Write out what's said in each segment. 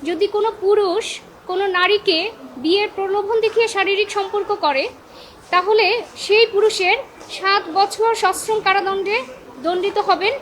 যদি কোনো পুরুষ কোনো নারীকে বিয়ের প্রলোভন দেখিয়ে শারীরিক সম্পর্ক করে, তাহলে সেই পুরুষের 7 বছর সশ্রম কারাদণ্ডে দণ্ডিত হবেন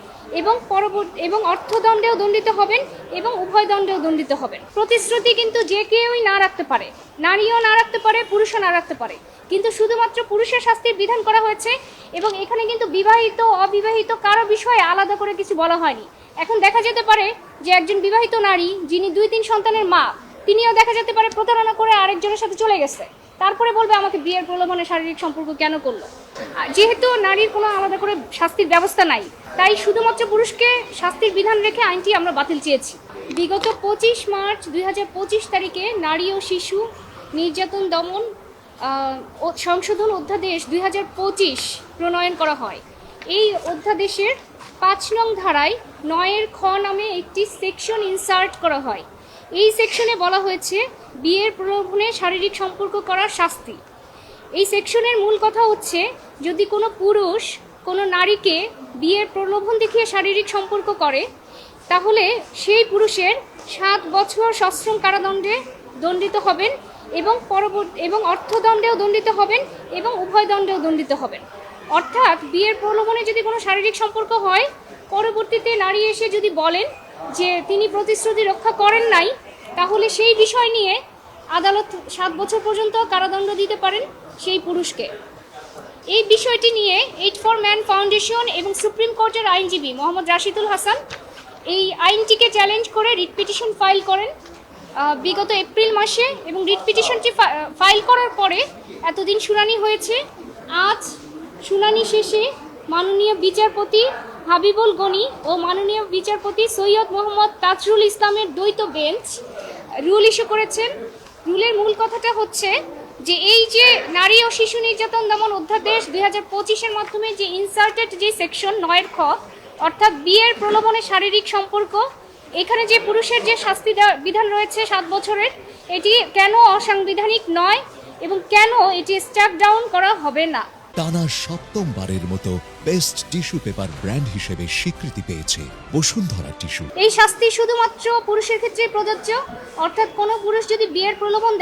এবং অর্থদণ্ডেও দণ্ডিত হবেন এবং উভয় দণ্ডেও দণ্ডিত হবেন। প্রতিশ্রুতি কিন্তু যে কেউই না রাখতে পারে, নারীও না রাখতে পারে, পুরুষও না রাখতে পারে, কিন্তু শুধুমাত্র পুরুষের শাস্তির বিধান করা হয়েছে এবং এখানে কিন্তু বিবাহিত অবিবাহিত কারো বিষয়ে আলাদা করে কিছু বলা হয়নি। এখন দেখা যেতে পারে যে একজন বিবাহিত নারী যিনি 2-3 সন্তানের মা, তিনিও দেখা যেতে পারে প্রতারণা করে আরেকজনের সাথে চলে গেছে, তারপরে বলবে আমাকে বিয়ের প্রলোভনে শারীরিক সম্পর্ক কেন করলো। যেহেতু নারীর কোনো আলাদা করে শাস্তির ব্যবস্থা নাই, তাই শুধুমাত্র পুরুষকে শাস্তির বিধান রেখে আইনটি আমরা বাতিল চেয়েছি। বিগত 25 মার্চ 2025 তারিখে নারী ও শিশু নির্যাতন দমন সংশোধন অধ্যাদেশ 2025 প্রণয়ন করা হয়। এই অধ্যাদেশের 5 নং ধারায় 9 খ নামে একটি সেকশন ইনসার্ট করা হয়। এই সেকশনে বলা হয়েছে বিয়ের প্রলোভনে শারীরিক সম্পর্ক করার শাস্তি। এই সেকশনের মূল কথা হচ্ছে, যদি কোনো পুরুষ কোনো নারীকে বিয়ের প্রলোভন দেখিয়ে শারীরিক সম্পর্ক করে, তাহলে সেই পুরুষের 7 বছর সশ্রম কারাদণ্ডে দণ্ডিত হবেন এবং অর্থদণ্ডেও দণ্ডিত হবেন এবং উভয় দণ্ডেও দণ্ডিত হবেন। অর্থাৎ বিয়ের প্রলোভনে যদি কোনো শারীরিক সম্পর্ক হয়, পরবর্তীতে নারী এসে যদি বলেন যে তিনি প্রতিশ্রুতি রক্ষা করেন নাই, তাহলে সেই বিষয় নিয়ে আদালত 7 বছর পর্যন্ত কারাদণ্ড দিতে পারেন সেই পুরুষকে। এই বিষয়টি নিয়ে এইড ফর ম্যান ফাউন্ডেশন এবং সুপ্রিম কোর্টের আইনজীবী মোহাম্মদ রাশিদুল হাসান এই আইনটিকে চ্যালেঞ্জ করে রিট পিটিশন ফাইল করেন বিগত এপ্রিল মাসে, এবং রিট পিটিশনটি ফাইল করার পরে এতদিন শুনানি হয়েছে। আজ শুনানি শেষে মাননীয় বিচারপতি হাবিবুল গনি ও মাননীয় বিচারপতি সৈয়দ মোহাম্মদ তাজরুল ইসলামের দ্বৈত বেঞ্চ রুল ইস্যু করেছেন। রুলের মূল কথাটা হচ্ছে যে এই যে নারী ও শিশু নির্যাতন দমন অধ্যাদেশ 2025-এর মাধ্যমে যে ইনসার্টেড যে সেকশন 9 খ, অর্থাৎ বিয়ের প্রলোভনে শারীরিক সম্পর্ক, এখানে যে পুরুষের যে শাস্তি বিধান রয়েছে 7 বছরের, এটি কেন অসাংবিধানিক নয় এবং কেন এটি স্ট্যাক ডাউন করা হবে না। টানা 7মবারের মতো বেস্ট টিস্যু পেপার ব্র্যান্ড হিসেবে স্বীকৃতি পেয়েছে বসুন্ধরা টিস্যু। এই শাস্তি শুধুমাত্র পুরুষের ক্ষেত্রে প্রযোজ্য, অর্থাৎ কোনো পুরুষ যদি বিয়ের প্রলোভন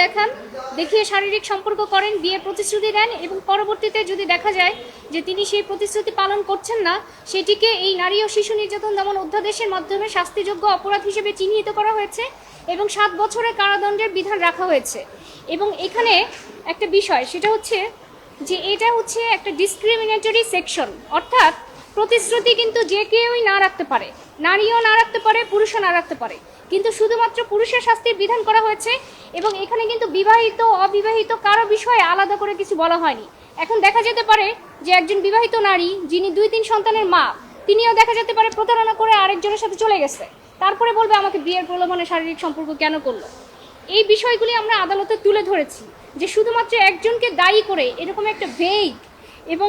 দেখিয়ে শারীরিক সম্পর্ক করেন, বিয়ের প্রতিশ্রুতি দেন এবং পরবর্তীতে যদি দেখা যায় যে তিনি সেই প্রতিশ্রুতি পালন করছেন না, সেটিকে এই নারী ও শিশু নির্যাতন দমন অধ্যাদেশের মাধ্যমে শাস্তিযোগ্য অপরাধ হিসেবে চিহ্নিত করা হয়েছে এবং 7 বছরের কারাদণ্ডের বিধান রাখা হয়েছে। এবং এখানে একটা বিষয়, সেটা হচ্ছে যে এটা হচ্ছে একটা ডিসক্রিমিনেটরি সেকশন, অর্থাৎ প্রতিশ্রুতি কিন্তু যে কেউই না রাখতে পারে, নারীও না রাখতে পারে, পুরুষও না রাখতে পারে, কিন্তু শুধুমাত্র পুরুষের শাস্তির বিধান করা হয়েছে এবং এখানে কিন্তু বিবাহিত অবিবাহিত কারো বিষয়ে আলাদা করে কিছু বলা হয়নি। এখন দেখা যেতে পারে যে একজন বিবাহিত নারী যিনি 2-3 সন্তানের মা, তিনিও দেখা যেতে পারে প্রতারণা করে আরেকজনের সাথে চলে গেছে, তারপরে বলবে আমাকে বিয়ের প্রলোভনে শারীরিক সম্পর্ক কেন করলো। এই বিষয়গুলি আমরা আদালতে তুলে ধরেছি যে শুধুমাত্র একজনকে দায়ী করে এরকম একটা ভেগ এবং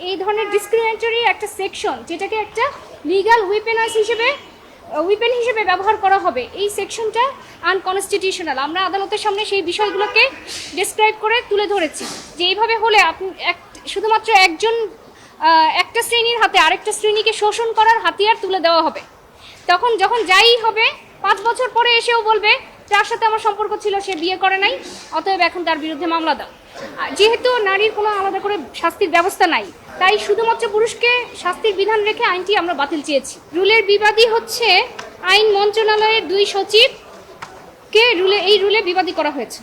এই ধরনের ডিসক্রিমিনেটরি একটা সেকশন, যেটাকে একটা লিগ্যাল উইপেন হিসেবে ব্যবহার করা হবে, এই সেকশনটা আনকনস্টিটিউশনাল। আমরা আদালতের সামনে সেই বিষয়গুলোকে ডেসক্রাইব করে তুলে ধরেছি যে এইভাবে হলে শুধুমাত্র একটা শ্রেণীর হাতে আরেকটা শ্রেণীকে শোষণ করার হাতিয়ার তুলে দেওয়া হবে। তখন যখন যাই হবে 5 বছর পরে এসেও বলবে যার সাথে আমার সম্পর্ক ছিল সে বিয়ে করে নাই, অতএব এখন তার বিরুদ্ধে মামলা দাও। যেহেতু নারীর কোনো আলাদা করে শাস্তির ব্যবস্থা নাই, তাই শুধুমাত্র পুরুষকে শাস্তির বিধান রেখে আইনটি আমরা বাতিল চেয়েছি। রুলের বিবাদী হচ্ছে আইন মন্ত্রণালয়ের 2 সচিবকে এই রুলে বিবাদী করা হয়েছে।